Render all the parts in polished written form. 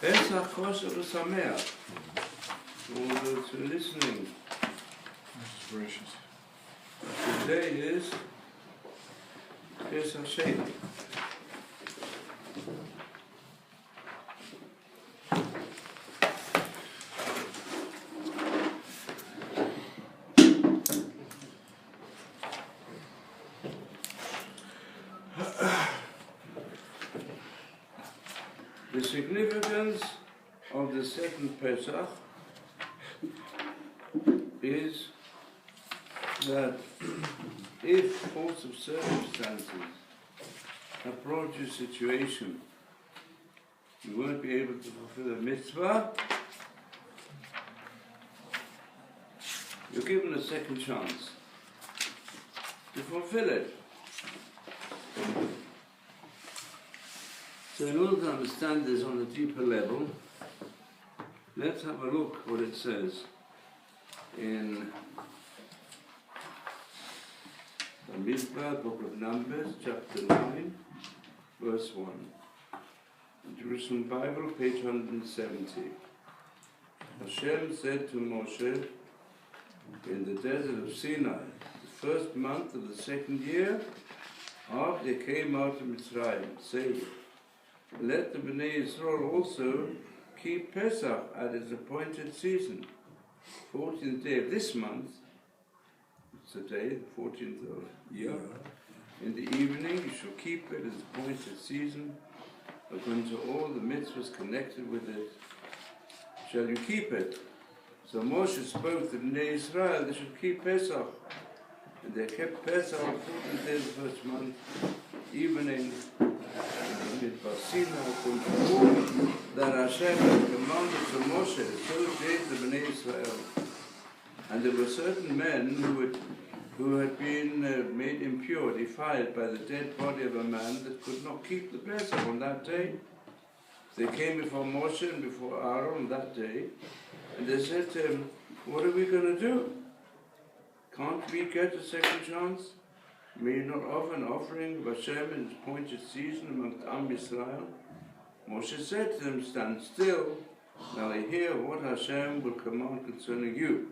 Pesach Kosher Sameach. All those who are listening. This is gracious. Today is Pesach Sheni. The significance of the second Pesach is that if force of circumstances have brought you a situation you won't be able to fulfill a mitzvah, you're given a second chance to fulfill it. So in order to understand this on a deeper level, let's have a look what it says in the Midbar, Book of Numbers, chapter 9, verse 1. In Jerusalem Bible, page 170. Hashem said to Moshe in the desert of Sinai, the first month of the second year after they came out of Mitzrayim, saying, let the Bnei Yisrael also keep Pesach at its appointed season, 14th day of this month, it's the day, the 14th of year. In the evening you shall keep it at its appointed season, according to all the mitzvahs connected with it, shall you keep it. So Moshe spoke to the Bnei Yisrael, they should keep Pesach. And they kept Pesach on 14th day of the first month, evening, that Hashem had commanded to Moshe, so did the Bnei Israel. And there were certain men who had been made impure, defiled by the dead body of a man that could not keep the Pesach on that day. They came before Moshe and before Aaron on that day, and they said to him, what are we going to do? Can't we get a second chance? May you not offer an offering of Hashem in its appointed season amongst Am Yisrael? Moshe said to them, stand still, now I hear what Hashem will command concerning you.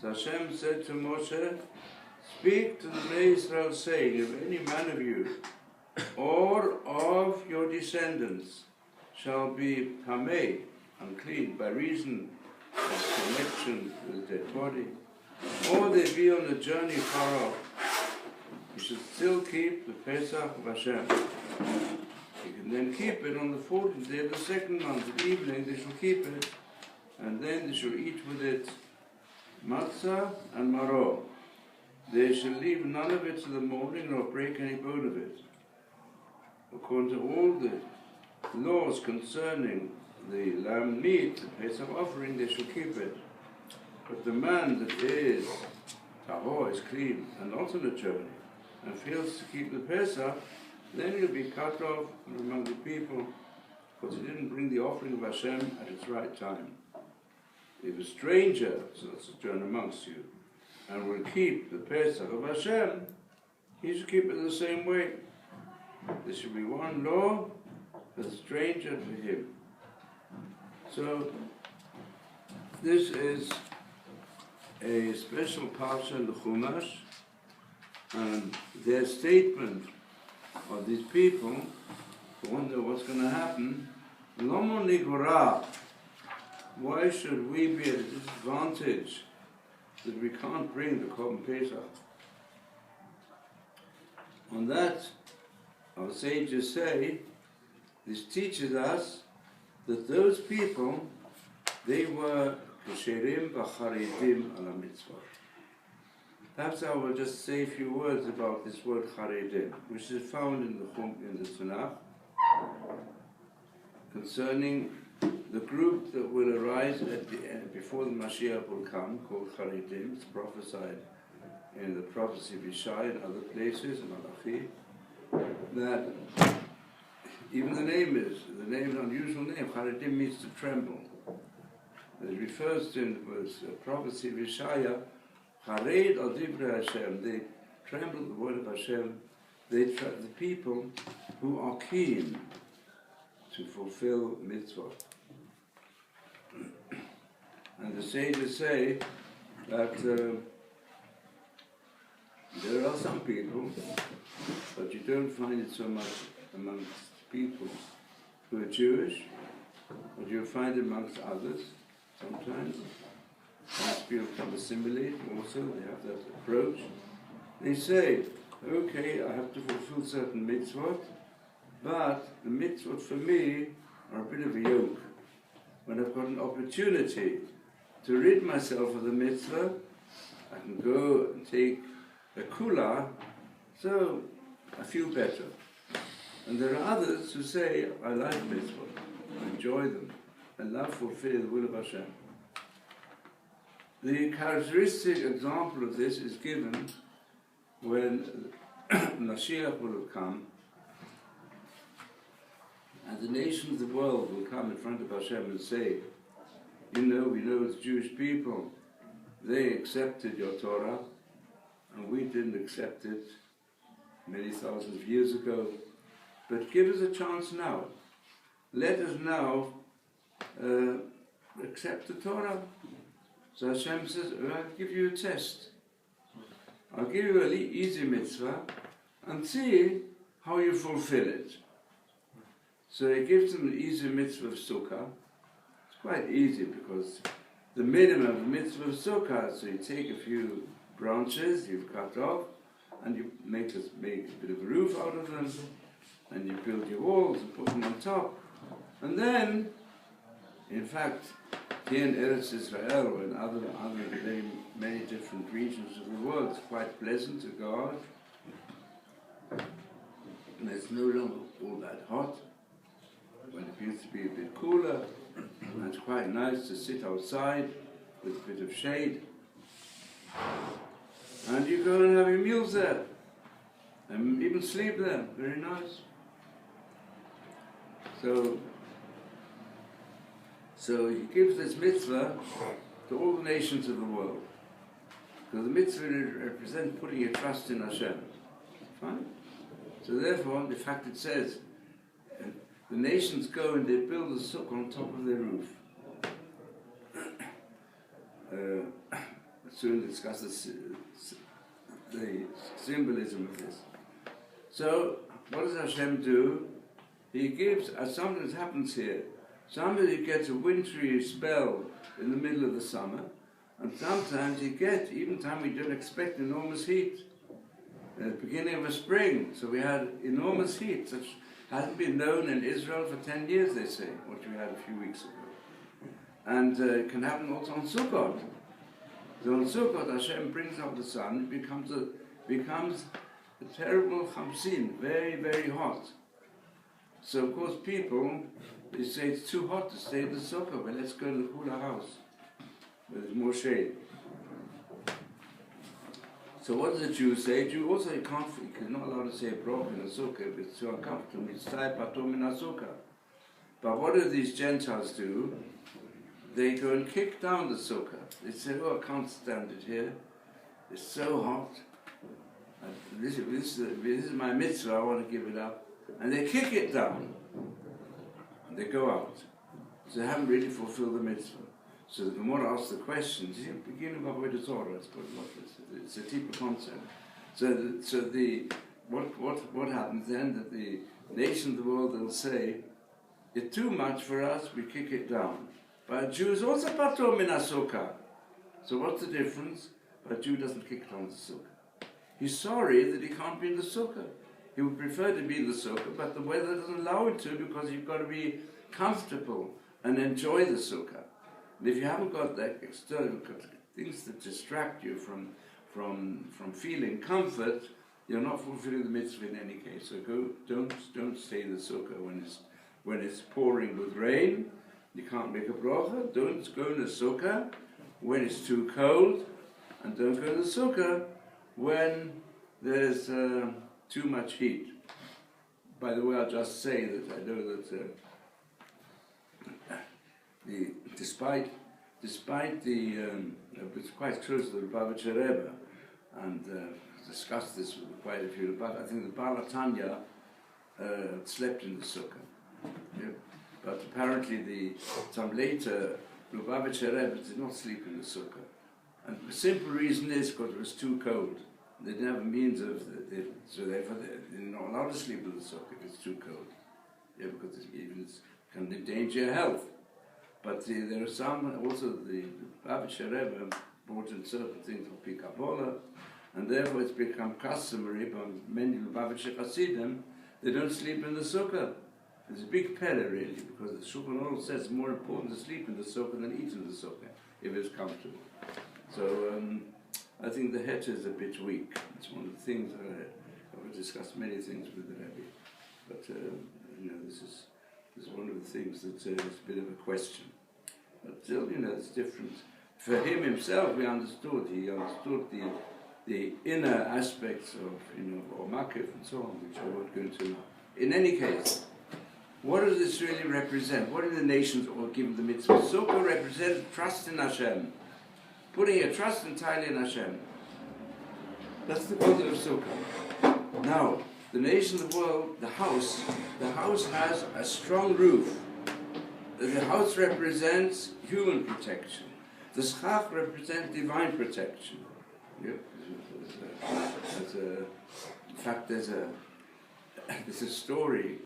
So Hashem said to Moshe, speak to the Bnei Israel, saying, if any man of you, or of your descendants, shall be tamei, unclean, by reason of connection with the dead body, or they be on a journey far off, you should still keep the Pesach of Hashem. You can then keep it on the 14th day of the second month. At evening they shall keep it, and then they shall eat with it matzah and maror. They shall leave none of it to the morning, nor break any bone of it. According to all the laws concerning the lamb meat, the Pesach offering, they shall keep it. But the man that is tahor, is clean, and not on a journey, and fails to keep the Pesach, then he'll be cut off from among the people, because he didn't bring the offering of Hashem at its right time. If a stranger shall sojourn amongst you, and will keep the Pesach of Hashem, he should keep it the same way. There should be one law for the stranger to him. So, this is a special parsha in the Chumash, and their statement of these people who wonder what's going to happen. Lomo nigora. Why should we be at a disadvantage that we can't bring the Korban Pesach? On that, our sages say, this teaches us that those people, they were kasherim v'charedim ala mitzvah. Perhaps I will just say a few words about this word charedim, which is found in the Tanakh, concerning the group that will arise at the end, before the Mashiach will come, called charedim. It's prophesied in the prophecy of Yeshai and other places, in Malachi, that even the name is an unusual name. Charedim means to tremble. It refers to in the prophecy of Yeshaya, Chared al Divrei Hashem, they tremble at the word of Hashem, the people who are keen to fulfill mitzvot. And the sages say that there are some people, but you don't find it so much amongst people who are Jewish, but you find it amongst others sometimes. Most people can assimilate also, they have that approach. They say, okay, I have to fulfill certain mitzvot, but the mitzvot for me are a bit of a yoke. When I've got an opportunity to rid myself of the mitzvah, I can go and take a kula, so I feel better. And there are others who say, I like mitzvot, I enjoy them, I love fulfilling the will of Hashem. The characteristic example of this is given when Mashiach will have come, and the nations of the world will come in front of Hashem and say, we know as Jewish people, they accepted your Torah, and we didn't accept it many thousands of years ago, but give us a chance now. Let us now accept the Torah. So Hashem says, I'll give you a test. I'll give you an easy mitzvah and see how you fulfill it. So he gives them an easy mitzvah of sukkah. It's quite easy because the minimum of mitzvah of sukkah, so you take a few branches you've cut off and you make a bit of a roof out of them and you build your walls and put them on top. And then, in fact, here in Eretz Israel and other many different regions of the world, it's quite pleasant to go out. And it's no longer all that hot. When it used to be a bit cooler, and it's quite nice to sit outside with a bit of shade. And you go and have your meals there, and even sleep there, very nice. So he gives this mitzvah to all the nations of the world. Because the mitzvah represents putting your trust in Hashem. Fine? So therefore, the fact it says, the nations go and they build a sukkah on top of their roof. We'll soon discuss the symbolism of this. So, what does Hashem do? He gives, as something happens here, somebody gets a wintry spell in the middle of the summer, and sometimes you get, even time we don't expect, enormous heat. At the beginning of a spring, so we had enormous heat, such hasn't been known in Israel for 10 years, they say, what we had a few weeks ago. And it can happen also on Sukkot. So on Sukkot, Hashem brings out the sun, it becomes a terrible chamsin, very, very hot. So of course people, they say it's too hot to stay in the sukkah, but let's go to the cooler house, where there's more shade. So what does a Jew say? A Jew also he's not allowed to say a bracha in a sukkah if it's too uncomfortable. It's tai patum in a sukkah. But what do these Gentiles do? They go and kick down the sukkah. They say, oh, I can't stand it here. It's so hot. This is my mitzvah, I want to give it up. And they kick it down. And they go out. So they haven't really fulfilled the mitzvah. So the Gemara asks the question, beginning of the Torah, it's a deeper concept. What happens then? That the nations of the world will say, it's too much for us, we kick it down. But a Jew is also patur min sukkah. So what's the difference? But a Jew doesn't kick down the sukkah. He's sorry that he can't be in the sukkah. He would prefer to be in the sukkah, but the weather doesn't allow him to because you've got to be comfortable and enjoy the sukkah. And if you haven't got that external things that distract you from feeling comfort, you're not fulfilling the mitzvah in any case. So don't stay in the sukkah when it's pouring with rain. You can't make a bracha. Don't go in the sukkah when it's too cold, and don't go in the sukkah when there's too much heat. By the way, I'll just say that I know that despite the it's quite close to the Lubavitcher Rebbe, and discussed this with quite a few. But I think the Baal HaTanya slept in the sukkah. Yeah. apparently some later Lubavitcher Rebbe did not sleep in the sukkah. And the simple reason is because it was too cold. They didn't have a means of, so therefore they're not allowed to sleep in the sukkah if it's too cold. Yeah, because it can endanger your health. But there are some, also the Lubavitcher Rebbe brought in certain things for Kabbalah, and therefore it's become customary by many Lubavitcher Hasidim, they don't sleep in the sukkah. It's a big pele really, because the Shulchan Aruch says it's more important to sleep in the sukkah than eat in the sukkah, if it's comfortable. So I think the het is a bit weak. It's one of the things I've discussed many things with the Rebbe, but this is one of the things that's a bit of a question. But still, it's different. For him himself, he understood the inner aspects of or makif and so on, which I won't go into now. In any case, what does this really represent? What do the nations all given the mitzvah? Sukkah represents trust in Hashem. Putting your trust entirely in Hashem. That's the concept of Sukkah. Now, the nation of the world, the house has a strong roof. The house represents human protection. The schach represents divine protection. Yep. In fact, there's a story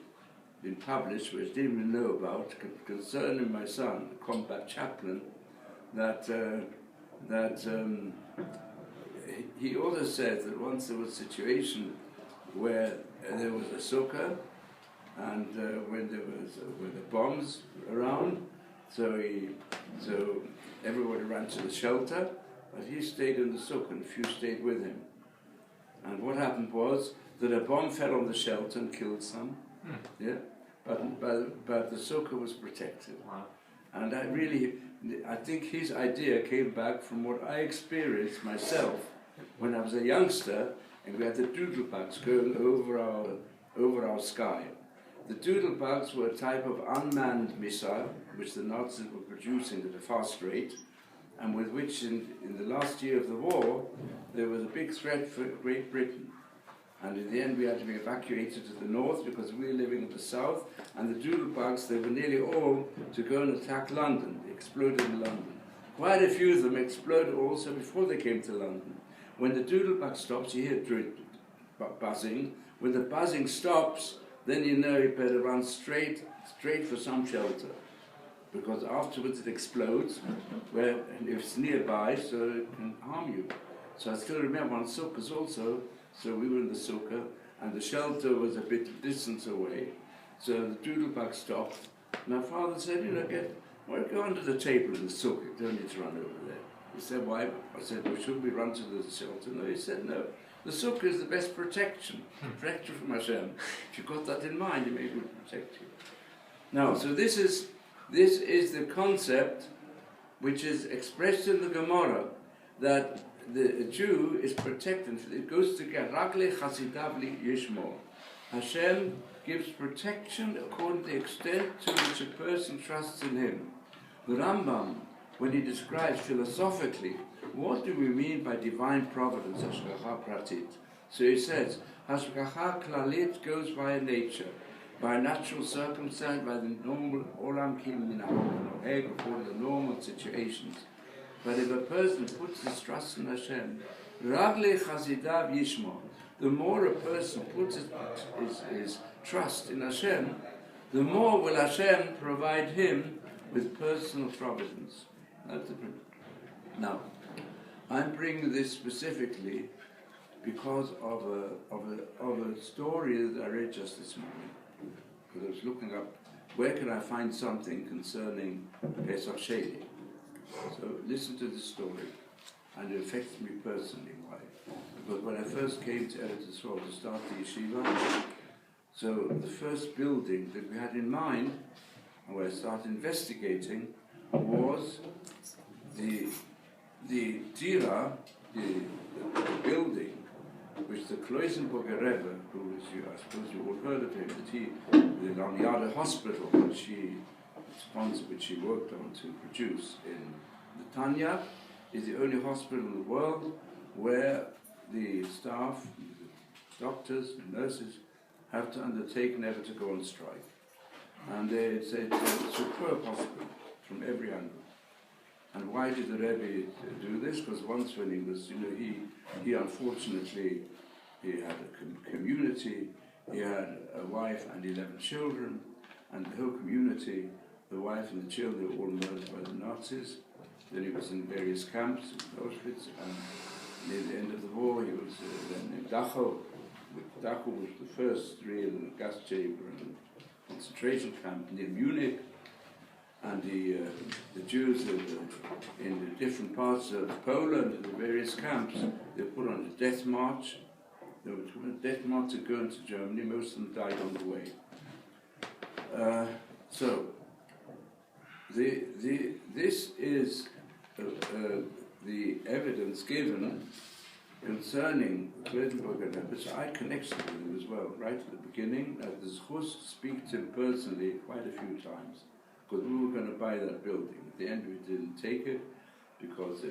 been published which I didn't even know about concerning my son, a combat chaplain, that he also said that once there was a situation where there was a sukkah and when there were the bombs around, so everybody ran to the shelter, but he stayed in the sukkah and a few stayed with him. And what happened was that a bomb fell on the shelter and killed some. Yeah, but the sukkah was protected. Wow. And I think his idea came back from what I experienced myself when I was a youngster, and we had the doodlebugs going over our sky. The doodlebugs were a type of unmanned missile which the Nazis were producing at a fast rate, and with which in the last year of the war there was a big threat for Great Britain. And in the end we had to be evacuated to the north because we were living in the south, and the doodlebugs, they were nearly all to go and attack London. They exploded in London. Quite a few of them exploded also before they came to London. When the doodlebug stops, you hear buzzing. When the buzzing stops, then you know you better run straight for some shelter, because afterwards it explodes, and if it's nearby, so it can harm you. So I still remember on sukkahs also. So we were in the sukkah, and the shelter was a bit of distance away. So the doodlebug stopped. My father said, go under the table in the sukkah. You don't need to run over there. He said, why? I said, well, should we run to the shelter? No, he said, no. The sukkah is the best protection. Protection from Hashem. If you've got that in mind, it may protect you. Now, so this is the concept which is expressed in the Gemara, that the Jew is protected. It goes together. Ragle chasidav li yishmor. Hashem gives protection according to the extent to which a person trusts in him. The Rambam, when he describes philosophically what do we mean by divine providence, hashgacha pratit, so he says hashgacha klalit goes via nature, by natural circumstance, by the normal olam kim minahog, according to the normal situations. But if a person puts his trust in Hashem, ragle chasidav yishmor, the more a person puts his trust in Hashem, the more will Hashem provide him with personal providence. That's the principle. Now, I'm bringing this specifically because of a story that I read just this morning. Because I was looking up, where can I find something concerning Pesach Sheni? So listen to this story, and it affects me personally. Why? Because when I first came to Eretz Yisrael to start the yeshiva, so the first building that we had in mind, and where I started investigating, was the tira, the building, which the Kloisenburger Rebbe, who is, I suppose you all heard of him, the Laniada Hospital, which he sponsored, which he worked on to produce in the Tanya, is the only hospital in the world where the staff, the doctors and nurses, have to undertake never to go on strike. And it's a superb hospital from every angle. And why did the Rebbe do this? Because once when he was, he unfortunately, he had a community, he had a wife and 11 children, and the whole community, the wife and the children were all murdered by the Nazis. Then he was in various camps in Auschwitz, and near the end of the war he was then in Dachau. Dachau was the first real gas chamber and concentration camp near Munich. And the Jews in the different parts of Poland, in the various camps, they were put on a death march. They were put on a death march to go into Germany. Most of them died on the way. So this is the evidence given concerning Kledenberger, which I connected with him as well, right at the beginning. I had the chance to speak to him personally quite a few times, because we were going to buy that building. At the end, we didn't take it because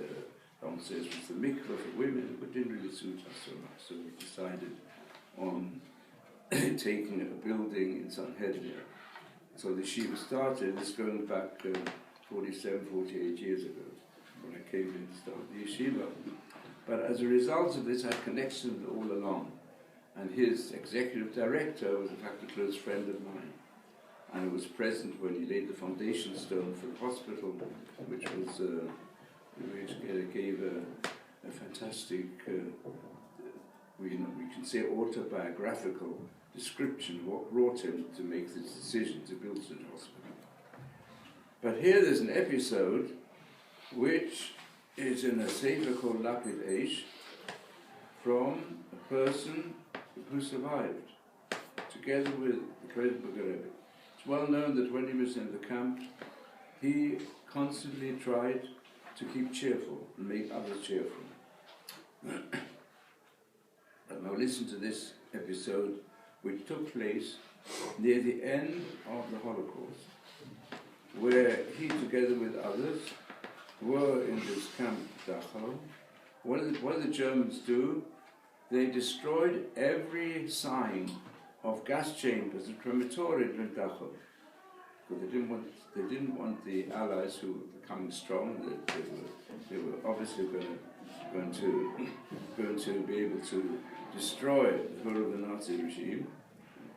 downstairs was the mikveh for women, but didn't really suit us so much. So we decided on taking a building in Sanhedrin. So the yeshiva started, it's going back 47, 48 years ago, when I came in to start the yeshiva. But as a result of this, I had connections all along. And his executive director was in fact a close friend of mine. And I was present when he laid the foundation stone for the hospital, which gave a fantastic, we can say autobiographical description of what brought him to make this decision to build such a hospital. But here there's an episode which is in a sefer called Lapid Eish from a person who survived, together with the Kledenberger Rebbe. It's well known that when he was in the camp, he constantly tried to keep cheerful and make others cheerful. But now listen to this episode, which took place near the end of the Holocaust, where he, together with others, were in this camp, Dachau. What did the Germans do? They destroyed every sign of gas chambers and crematorium in Dachau. But they didn't want the Allies, who were becoming strong. They were obviously going to be able to destroy the whole of the Nazi regime.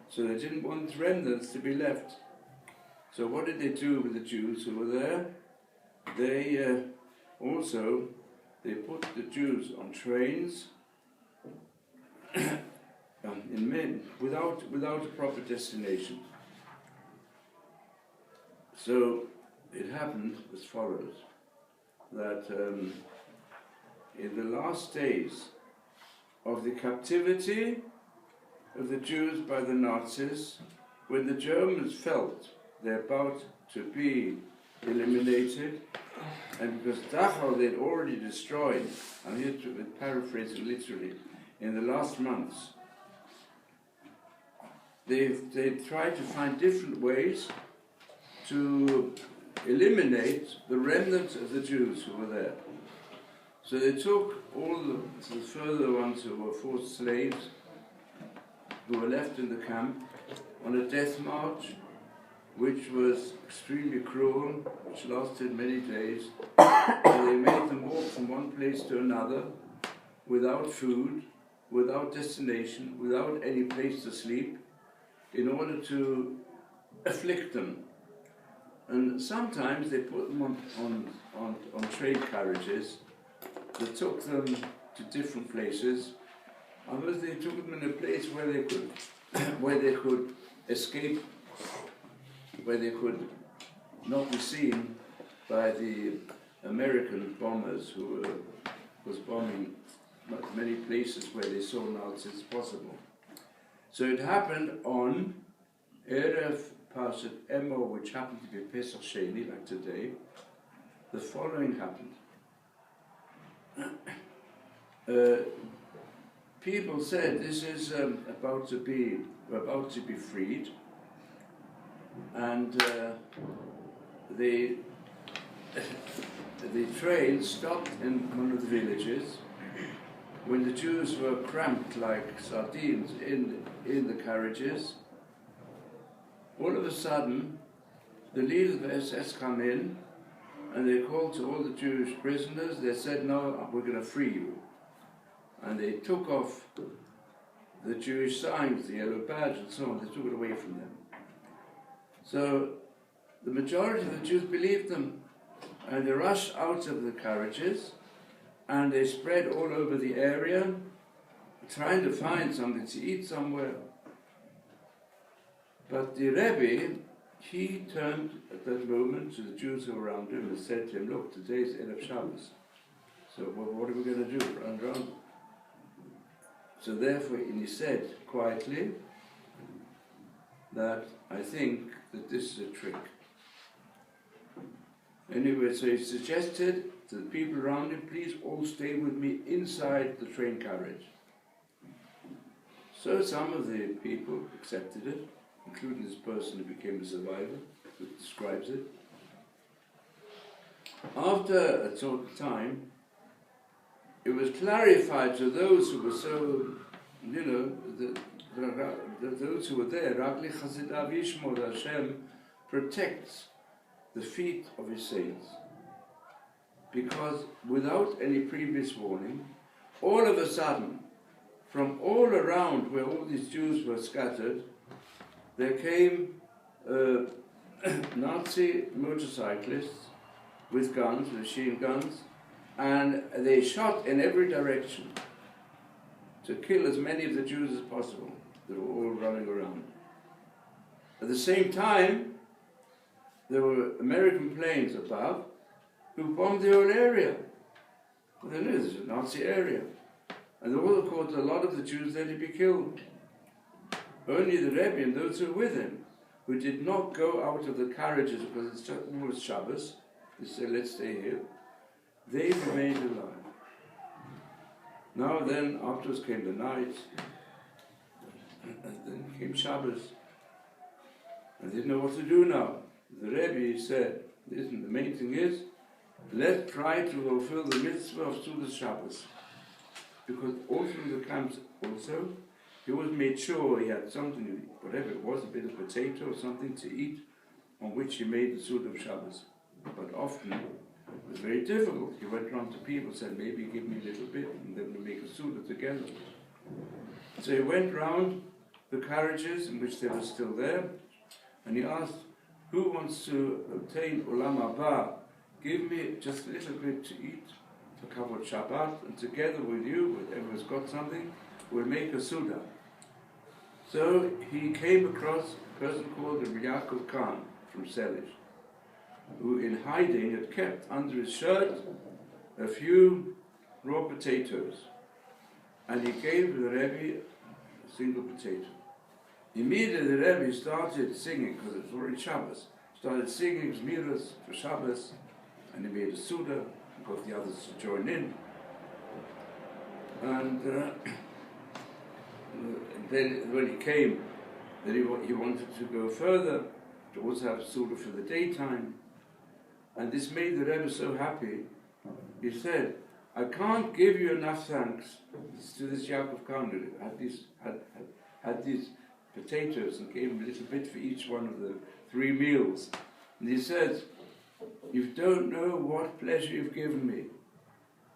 So they didn't want remnants to be left. So what did they do with the Jews who were there? They put the Jews on trains without a proper destination. So it happened as follows, that in the last days of the captivity of the Jews by the Nazis, when the Germans felt they're about to be eliminated, and because Dachau they'd already destroyed, I'm here to paraphrase it literally, in the last months, they tried to find different ways to eliminate the remnants of the Jews who were there. So they took all the further ones who were forced slaves, who were left in the camp, on a death march, which was extremely cruel, which lasted many days. And they made them walk from one place to another, without food, without destination, without any place to sleep, in order to afflict them. And sometimes they put them on train carriages that took them to different places. Others they took them in a place where they could escape, where they could not be seen by the American bombers who was bombing many places where they saw Nazis possible. So it happened on Erev Parshat Emor, which happened to be Pesach Sheni, like today. The following happened. People said this is about to be freed, and the train stopped in one of the villages when the Jews were cramped like sardines in the carriages. all of a sudden, the leaders of the SS come in, and they called to all the Jewish prisoners. They said, no, we're going to free you. And they took off the Jewish signs, the yellow badge and so on. They took it away from them. So the majority of the Jews believed them. And they rushed out of the carriages, and they spread all over the area, trying to find something to eat somewhere. But the Rebbe, he turned at that moment to the Jews who were around him and said to him, look, today's Erev Shabbos. So what are we going to do? Run around? So therefore, and he said quietly that I think that this is a trick. Anyway, so he suggested to the people around him, please all stay with me inside the train carriage. So some of the people accepted it, including this person who became a survivor, who describes it. After a sort of time, it was clarified to those who were so, those who were there, Ragli Chasidav Yishmor, Hashem protects the feet of his saints. Because without any previous warning, all of a sudden, from all around where all these Jews were scattered, there came Nazi motorcyclists with guns, machine guns, and they shot in every direction to kill as many of the Jews as possible. They were all running around. At the same time, there were American planes above who bombed the whole area. Well, then it is a Nazi area. And all, of course, a lot of the Jews there to be killed. Only the Rebbe and those who were with him, who did not go out of the carriages because it's just almost Shabbos, they said, let's stay here, they remained alive. Now then, afterwards came the night, and then came Shabbos. I didn't know what to do now. The Rebbe said, listen, the main thing is, let's try to fulfill the mitzvah of Sudas Shabbos. Because all through the camps also, he always made sure he had something, whatever it was, a bit of potato or something to eat, on which he made the Suda of Shabbos. But often, it was very difficult. He went around to people and said, maybe give me a little bit, and then we'll make a Suda together. So he went round the carriages, in which they were still there, and he asked, who wants to obtain Olam Haba? Give me just a little bit to eat for Kavod Shabbat, and together with you, whoever has got something, we'll make a Suda. So he came across a person called Rabbi Yaakov Khan from Selish, who in hiding had kept under his shirt a few raw potatoes, and he gave the Rebbe a single potato. Immediately the Rebbe started singing, because it was already Shabbos, started singing Zmiras for Shabbos, and he made a Suda, and got the others to join in. And then when he came, then he wanted to go further, to also have Suda for the daytime. And this made the Rebbe so happy. He said, I can't give you enough thanks to this Yaakov Khan who had these potatoes and gave him a little bit for each one of the 3 meals. And he said, you don't know what pleasure you've given me,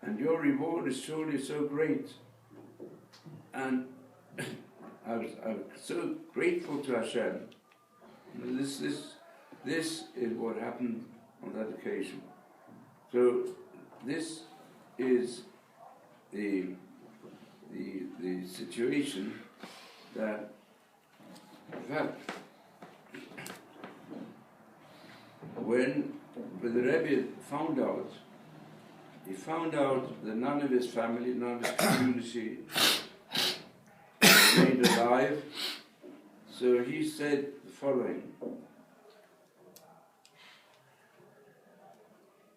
and your reward is surely so great. And I was so grateful to Hashem. This is what happened on that occasion. So this is the situation that, in fact, when the Rebbe found out, he found out that none of his family, none of his community remained alive. So he said the following.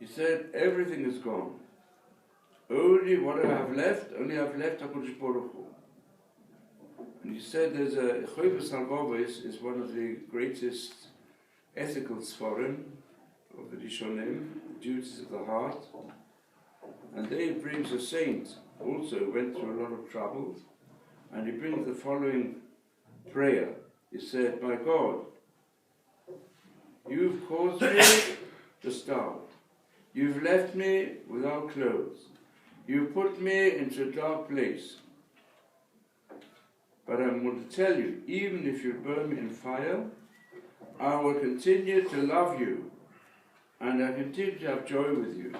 He said, everything is gone. Only what I have left, HaKadosh Baruch Hu. And he said there's a Choyves Halvavos is one of the greatest ethical sforim of the Rishonim, duties of the heart. And there he brings a saint, also went through a lot of troubles, and he brings the following prayer. He said, my God, You've caused me to starve. You've left me without clothes. You've put me into a dark place. But I'm going to tell you, even if you burn me in fire, I will continue to love you, and I continue to have joy with you.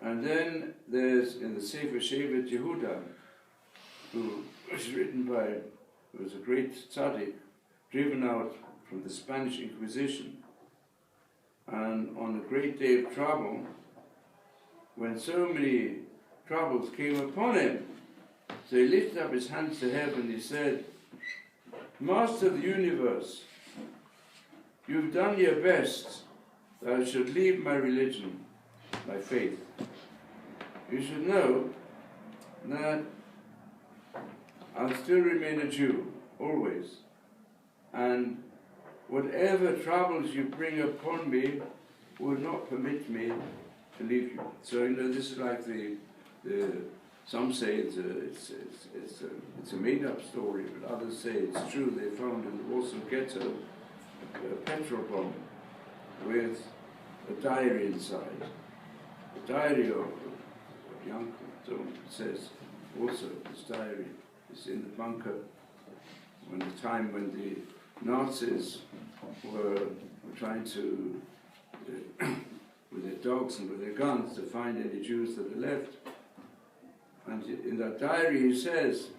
And then there's in the Sefer Shevet Yehuda, who was written by, who was a great tzaddik, driven out from the Spanish Inquisition. And on a great day of trouble, when so many troubles came upon him, so he lifted up his hands to heaven and he said, Master of the universe, you've done your best that I should leave my religion, my faith. You should know that I'll still remain a Jew, always. And whatever troubles you bring upon me will not permit me to leave you. So, this is like some say it's a made-up story, but others say it's true. They found in the Warsaw Ghetto a petrol bomb with a diary inside. A diary of a young, so it says also this diary is in the bunker when the time when the Nazis were trying to, with their dogs and with their guns, to find any Jews that had left. And in that diary he says,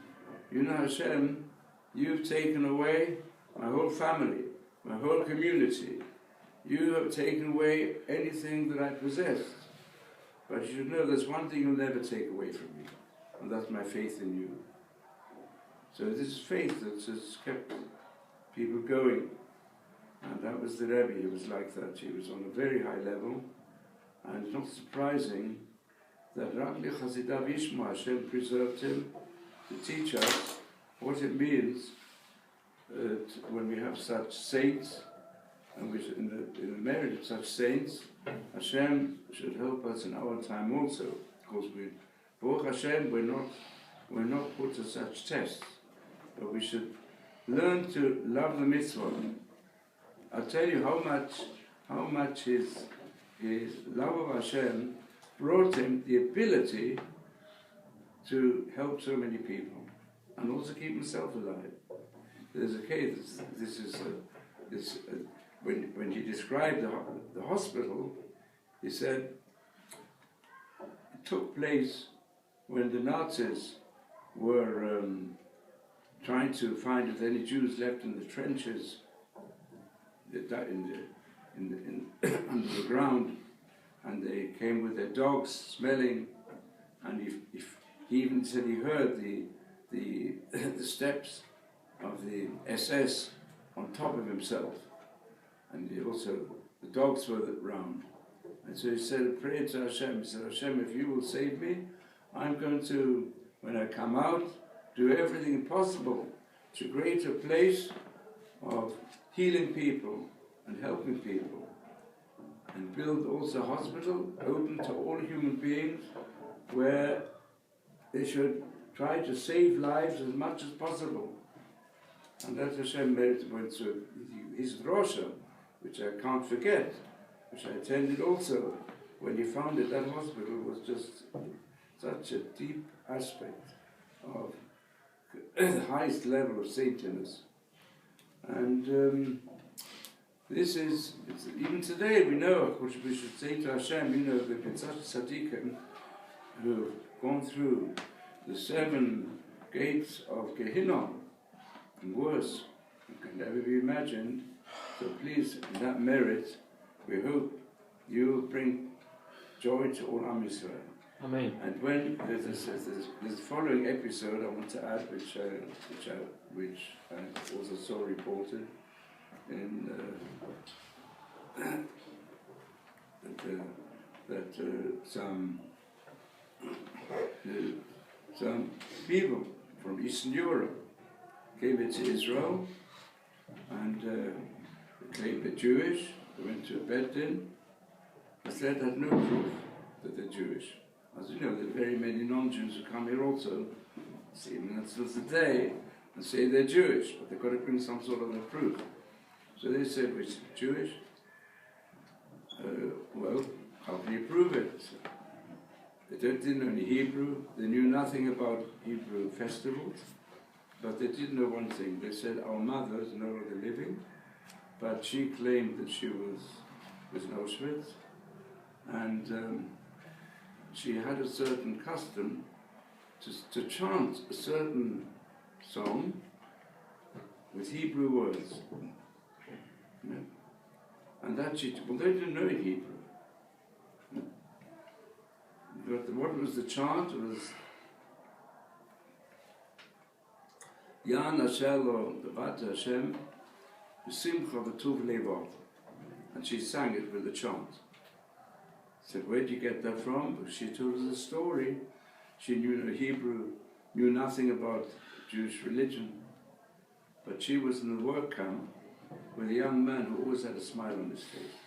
you know, Hashem, you've taken away my whole family, my whole community. You have taken away anything that I possessed. But you should know there's one thing you'll never take away from me, and that's my faith in you. So this is faith that has kept people going. And that was the Rebbe. He was like that. He was on a very high level. And it's not surprising that Ragli Chassidav Yishma, Hashem preserved him to teach us what it means when we have such saints, and we should, in the merit of such saints, Hashem should help us in our time also. Because Baruch Hashem, we're not put to such tests, but we should learn to love the mitzvah. I'll tell you how much his love of Hashem brought him the ability to help so many people and also keep himself alive. There's a case. When he described the hospital, he said it took place when the Nazis were trying to find if any Jews left in the trenches, under the ground, and they came with their dogs smelling, and he even said he heard the steps of the SS on top of himself, and the dogs were round. And so he said a prayer to Hashem. He said, Hashem, if you will save me, I'm going to, when I come out, do everything possible to create a place of healing people and helping people, and build also a hospital open to all human beings where they should try to save lives as much as possible. And that Hashem made went to his drosha, which I can't forget, which I attended also, when he founded that hospital, was just such a deep aspect of the highest level of saintliness. And this is, even today we know, of course, we should say to Hashem, there have been such tzaddikim who have gone through the 7 gates of Gehinnom, and worse, it can never be imagined. So please, in that merit, we hope you will bring joy to all Am Yisrael. Amen. And when there's the following episode I want to add, which I also saw reported in that some people from Eastern Europe came into Israel and claimed they're Jewish. They went to a Beit Din, but they had no proof that they're Jewish. As you know, there are very many non-Jews who come here also, see them until today, and say they're Jewish, but they've got to bring some sort of a proof. So they said, "We're Jewish." Well, how can you prove it? So they didn't know any Hebrew. They knew nothing about Hebrew festivals, but they did know one thing. They said, "Our mother is no longer living, but she claimed that she was in Auschwitz, and she had a certain custom to chant a certain song with Hebrew words." Yeah. And that well, they didn't know Hebrew. But what was the chant? It was Yan Ashelo Devat Hashem Simcha V'tuv Levot, and she sang it with a chant. I said, "Where did you get that from?" Because she told us a story. She knew no Hebrew, knew nothing about Jewish religion, but she was in the work camp with a young man who always had a smile on his face.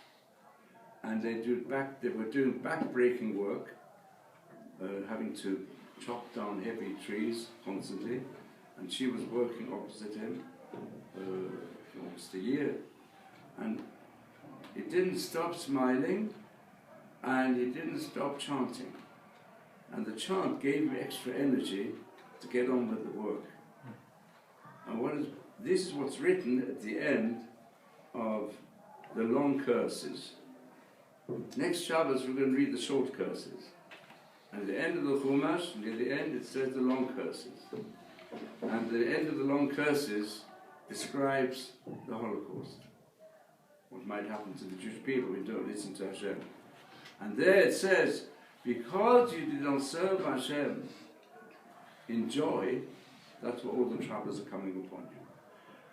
And they were doing back-breaking work, having to chop down heavy trees constantly, and she was working opposite him for almost a year. And he didn't stop smiling, and he didn't stop chanting. And the chant gave him extra energy to get on with the work. And this is what's written at the end of the long curses. Next Shabbos we're going to read the short curses. And at the end of the Chumash, near the end, it says the long curses. And the end of the long curses describes the Holocaust. What might happen to the Jewish people who don't listen to Hashem. And there it says, because you did not serve Hashem in joy, that's where all the troubles are coming upon you.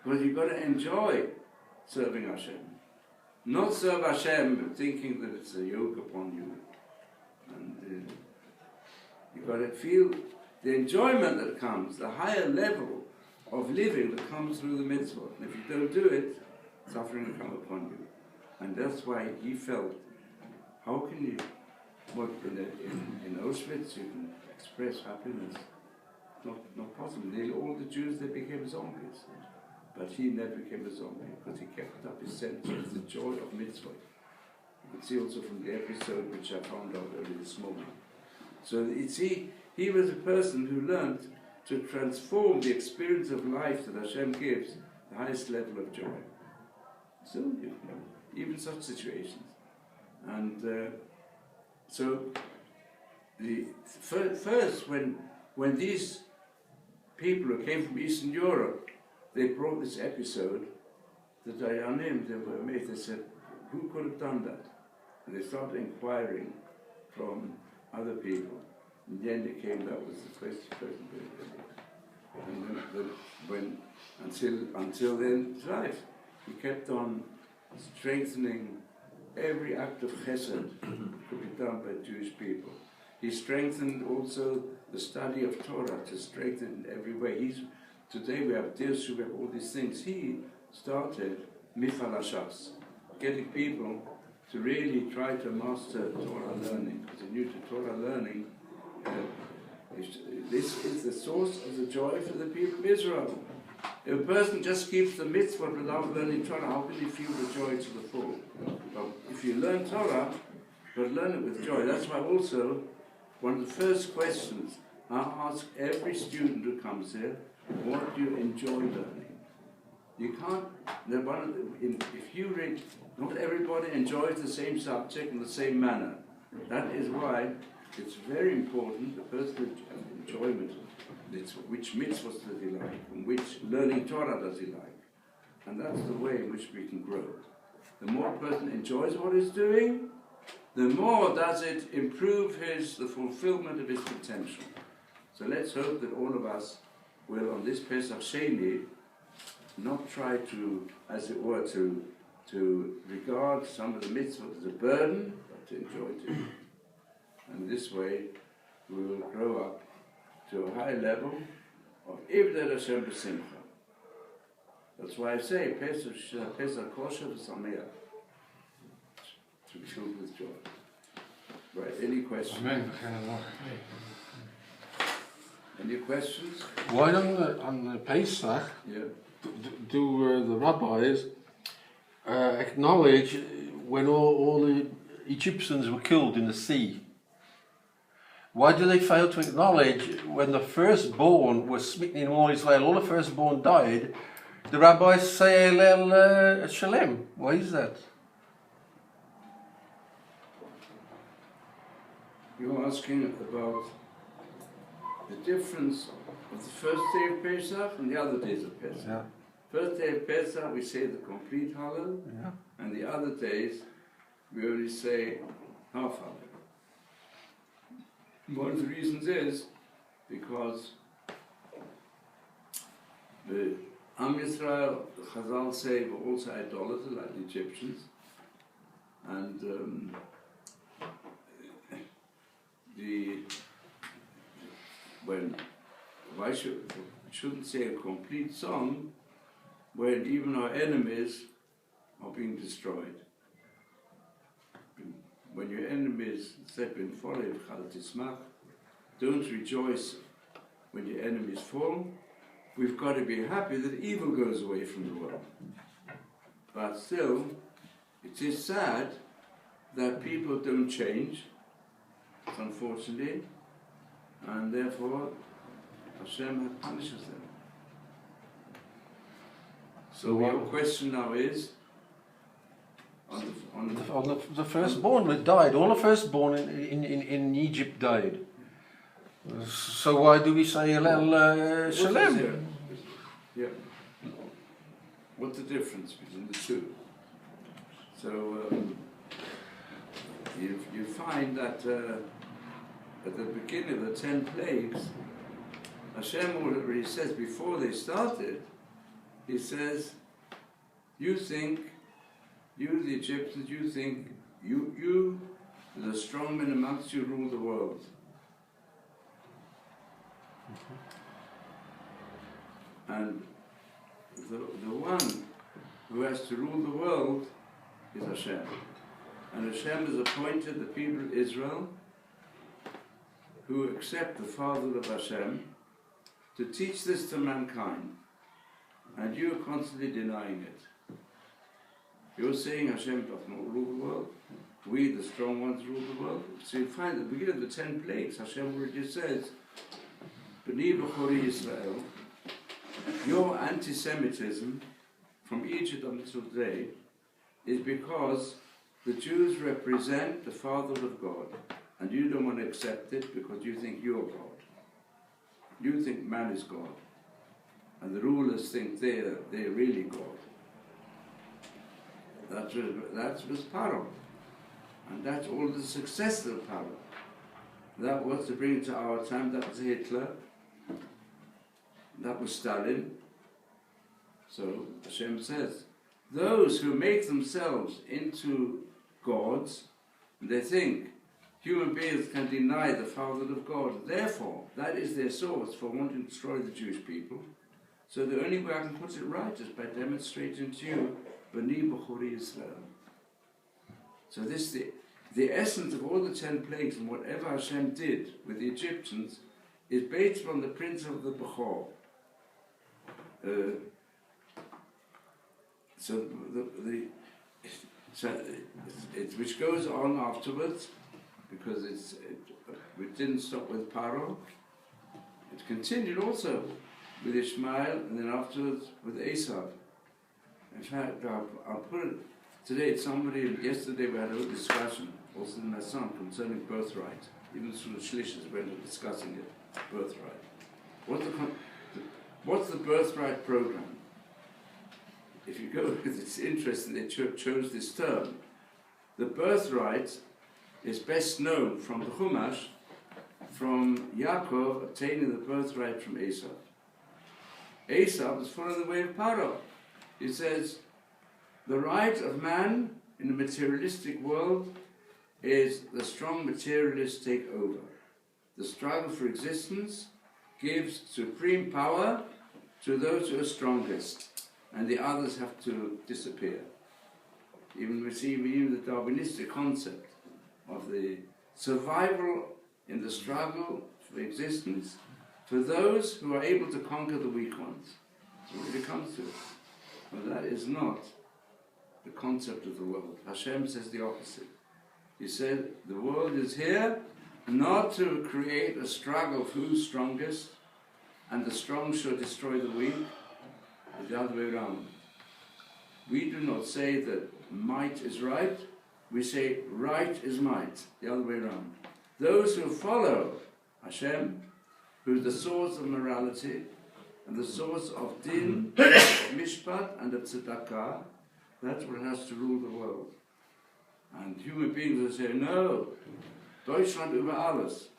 Because you've got to enjoy serving Hashem. Not serve Hashem thinking that it's a yoke upon you. And you've got to feel the enjoyment that comes, the higher level of living that comes through the mitzvah. And if you don't do it, suffering will come upon you. And that's why he felt, how can you, well, in Auschwitz you can express happiness? Not possible. Nearly all the Jews, they became zombies. But he never became a zombie because he kept up his sense of the joy of mitzvah. You could see also from the episode which I found out early this morning. So you see, he was a person who learned to transform the experience of life that Hashem gives, the highest level of joy. So, even such situations. And so, first when these people who came from Eastern Europe, they brought this episode that I unnamed, they were amazed. They said, "Who could have done that?" And they started inquiring from other people. In the end it came, that was the first and then until then his life, he kept on strengthening every act of chesed that could be done by Jewish people. He strengthened also the study of Torah, to strengthen in every way. Today we have Dessler, we have all these things. He started Mifal HaShas, getting people to really try to master Torah learning, because he knew that Torah learning, this is the source of the joy for the people of Israel. If a person just keeps the mitzvah without learning Torah, how can he feel the joy to the full? Well, if you learn Torah, but learn it with joy. That's why also, one of the first questions I ask every student who comes here, what do you enjoy learning? You can't, if you read, not everybody enjoys the same subject in the same manner. That is why it's very important, the person has enjoyment, which mitzvahs does he like, and which learning Torah does he like. And that's the way in which we can grow. The more a person enjoys what he's doing, the more does it improve the fulfillment of his potential. So let's hope that all of us will, on this Pesach Sheni, not try to, as it were, to regard some of the mitzvot as a burden, but to enjoy it. And this way, we will grow up to a high level of Ivdei Hashem b'simcha. That's why I say Pesach kosher v'sameach, to be filled with joy. Right? Any questions? Amen. Any questions? Why on the Pesach Yeah. do the rabbis acknowledge when all the Egyptians were killed in the sea? Why do they fail to acknowledge when the firstborn was smitten in all Israel, all the firstborn died? The rabbis say Elel Shalem. Why is that? You're asking about the difference of the first day of Pesach and the other days of Pesach. Yeah. First day of Pesach we say the complete Hallel, Yeah. and the other days we only say half Hallel. One of the reasons is because the Am Yisrael, the Chazal say, were also idolaters like the Egyptians, and shouldn't say a complete song when even our enemies are being destroyed. When your enemies don't rejoice when your enemies fall. We've got to be happy that evil goes away from the world. But still, it is sad that people don't change, unfortunately, and therefore Hashem punishes them. So your question now is, on the firstborn that died, all the firstborn in Egypt died. So why do we say Elel Shalem? Yeah. What's the difference between the two? So you find that at the beginning of the 10 plagues, Hashem already says before they started, he says, you think, you the Egyptians, you think, you the strong men amongst you rule the world. And the one who has to rule the world is Hashem. And Hashem has appointed the people of Israel who accept the Father of Hashem to teach this to mankind. And you are constantly denying it. You're saying Hashem does not rule the world. We, the strong ones, rule the world. So you find at the beginning of the 10 plagues, Hashem already says, B'nai B'chori Yisrael, your anti-Semitism from Egypt until today is because the Jews represent the Father of God, and you don't want to accept it because you think you're God. You think man is God, and the rulers think they're really God. That was Paro, and that's all the success of Paro. That was to bring it to our time. That was Hitler. That was Stalin. So Hashem says, those who make themselves into gods, they think human beings can deny the Father of God. Therefore, that is their source for wanting to destroy the Jewish people. So the only way I can put it right is by demonstrating to you, B'nai B'chori Yisrael. So this the essence of all the 10 plagues and whatever Hashem did with the Egyptians is based on the principle of the B'chor. Which goes on afterwards, because it didn't stop with Paro. It continued also with Ishmael, and then afterwards with Esau. In fact, I'll put it today. Yesterday we had a discussion, also in my son, concerning birthright. Even through the Shlishas, we were discussing it, birthright. What's the birthright program? If you go, it's interesting they chose this term. The birthright is best known from the Chumash, from Yaakov obtaining the birthright from Esau. Esau was following the way of Paro. He says, the right of man in the materialistic world is the strong materialists take over. The struggle for existence gives supreme power to those who are strongest, and the others have to disappear. Even we see the Darwinistic concept of the survival in the struggle for existence for those who are able to conquer the weak ones. That's what it comes to. But that is not the concept of the world. Hashem says the opposite. He said the world is here not to create a struggle of who's strongest, and the strong shall destroy the weak, but the other way around. We do not say that might is right, we say right is might, the other way around. Those who follow Hashem, who is the source of morality, and the source of din, of mishpat, and of tzedakah, that's what has to rule the world. And human beings will say, no, Deutschland über alles,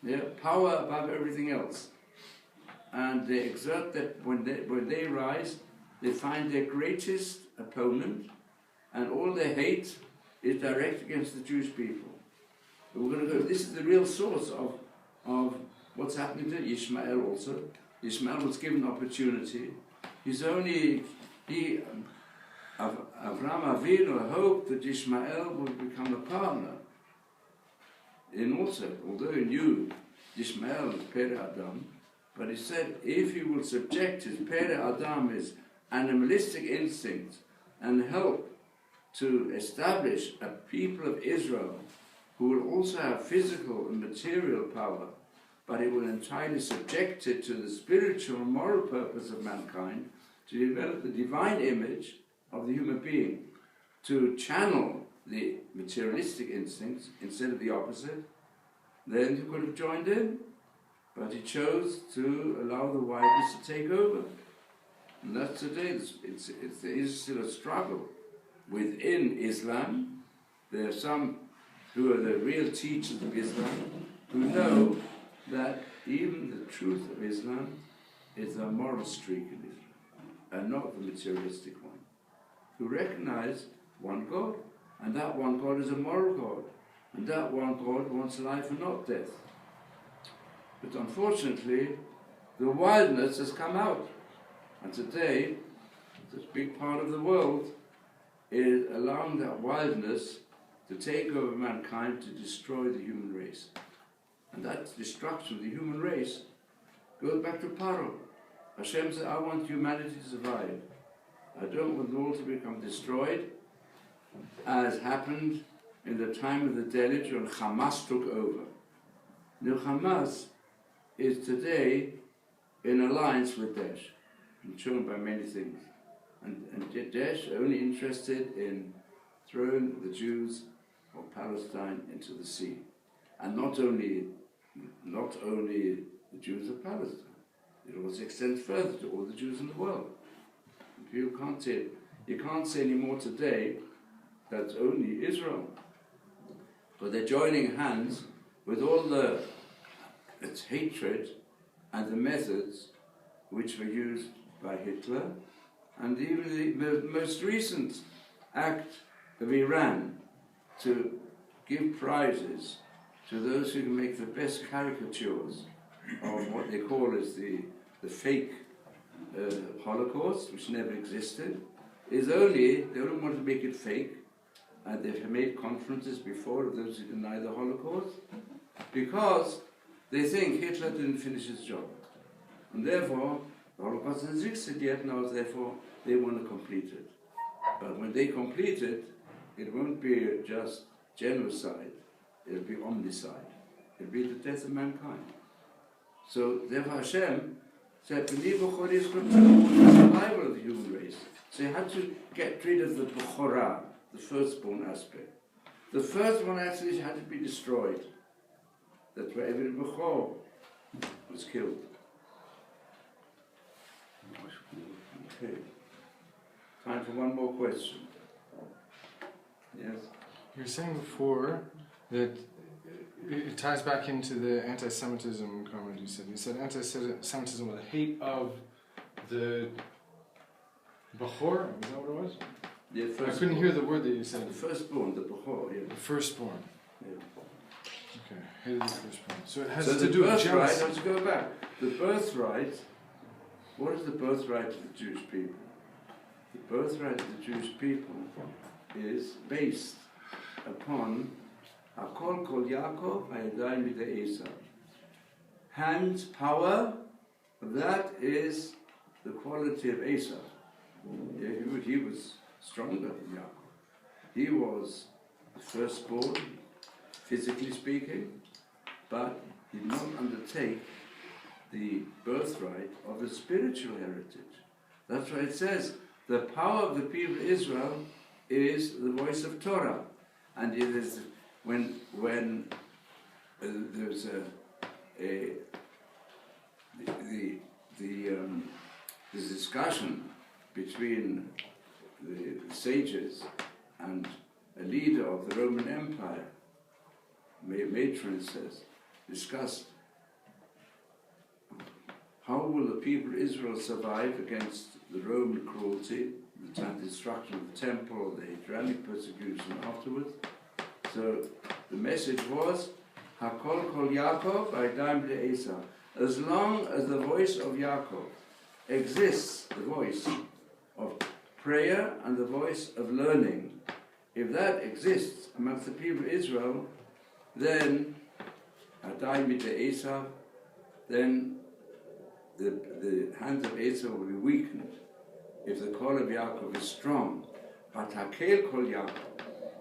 yeah, power above everything else. And they exert that, when they rise, they find their greatest opponent, and all their hate is direct against the Jewish people. But we're going to go, this is the real source of what's happening to Ishmael also. Ishmael was given opportunity. Avraham Avinu hoped that Ishmael would become a partner. Although he knew Ishmael is Pere Adam, but he said if he will subject his Pere Adam, his animalistic instincts, and help to establish a people of Israel who will also have physical and material power, but it will entirely subject it to the spiritual and moral purpose of mankind, to develop the divine image of the human being, to channel the materialistic instincts instead of the opposite, then he could have joined in. But he chose to allow the whiteness to take over. And that's today. There is still a struggle within Islam. There are some who are the real teachers of Islam who know that even the truth of Islam is a moral streak in Islam, and not the materialistic one. Who recognize one God, and that one God is a moral God, and that one God wants life and not death. But unfortunately, the wildness has come out, and today, this big part of the world is allowing that wildness to take over mankind to destroy the human race. And that destruction of the human race goes back to Paro. Hashem said, I want humanity to survive. I don't want the world to become destroyed, as happened in the time of the deluge when Hamas took over. Now Hamas is today in alliance with Daesh, and shown by many things. And Daesh are only interested in throwing the Jews of Palestine into the sea. And not only the Jews of Palestine, it also extends further to all the Jews in the world. You can't say anymore today that's only Israel. But they're joining hands with all its hatred and the methods which were used by Hitler, and even the most recent act of Iran to give prizes to those who can make the best caricatures of what they call as the fake Holocaust, which never existed, they don't want to make it fake, and they've made conferences before of those who deny the Holocaust, because they think Hitler didn't finish his job. And therefore, the Holocaust hasn't existed yet, now therefore they want to complete it. But when they complete it, it won't be just genocide, it'll be omnicide. It'll be the death of mankind. So therefore Hashem said, believe B'chor is the survival of the human race. So you had to get rid of the B'chorah, the firstborn aspect. The first one actually had to be destroyed. That's where every B'chor was killed. Okay. Time for one more question. Yes? You were saying before that it ties back into the anti-Semitism comment you said. You said anti-Semitism was a hate of the Bechor, is that what it was? Yeah, I couldn't hear the word that you said. The firstborn, the Bechor, yeah. The firstborn. Yeah. Okay, hated the firstborn. So it has So to the do with birthright, jealousy. let's go back. The birthright, what is the birthright of the Jewish people? The birthright of the Jewish people is based upon Hakol Kol Yaakov Hayadai Midei Esav. Hands, power, that is the quality of Esav. Yeah, he was stronger than Yaakov. He was the firstborn, physically speaking, but he did not undertake the birthright of a spiritual heritage. That's why it says, the power of the people of Israel is the voice of Torah. And it is when there's the discussion between the sages and a leader of the Roman Empire, Matron says, discussed how will the people of Israel survive against the Roman cruelty, the destruction of the temple, the Israeli persecution afterwards. So the message was, Hakol kol Yaakov v'yadayim b'nei Esav. As long as the voice of Yaakov exists, the voice of prayer and the voice of learning, if that exists amongst the people of Israel, then Yadayim b'nei Esav, then the hands of Esav will be weakened if the call of Yaakov is strong. But Hakel kol Yaakov,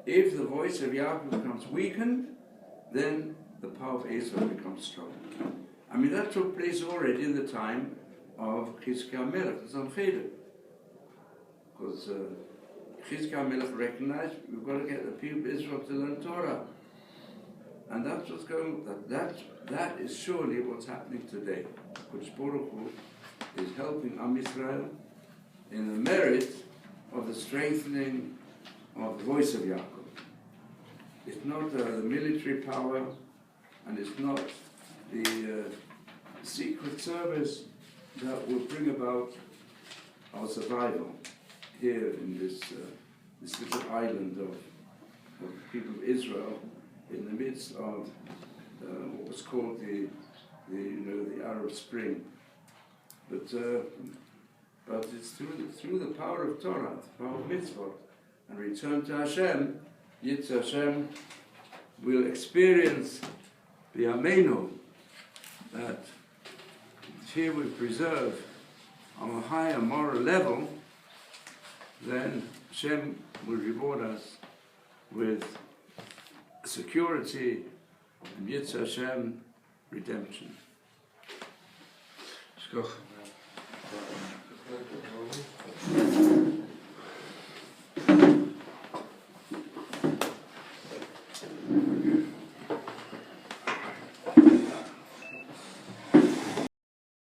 if the voice of Yaakov becomes weakened, then the power of Esav becomes strong. I mean, that took place already in the time of Chizkiah Melech, the Zamchedek. Because Chizkiah Melech recognized we've got to get the people of Israel to learn Torah. And that's what's going on. That is surely what's happening today. Kodesh Baruch Hu is helping Am Yisrael in the merit of the strengthening of the voice of Yaakov. It's not the military power, and it's not the secret service that will bring about our survival here in this little island of the people of Israel, in the midst of what was called the Arab Spring, but it's through the power of Torah, the power of mitzvot, and return to Hashem. Yitz Hashem will experience the Amenu that here we preserve on a higher moral level. Then Hashem will reward us with security and Yitz Hashem redemption. Shkoch.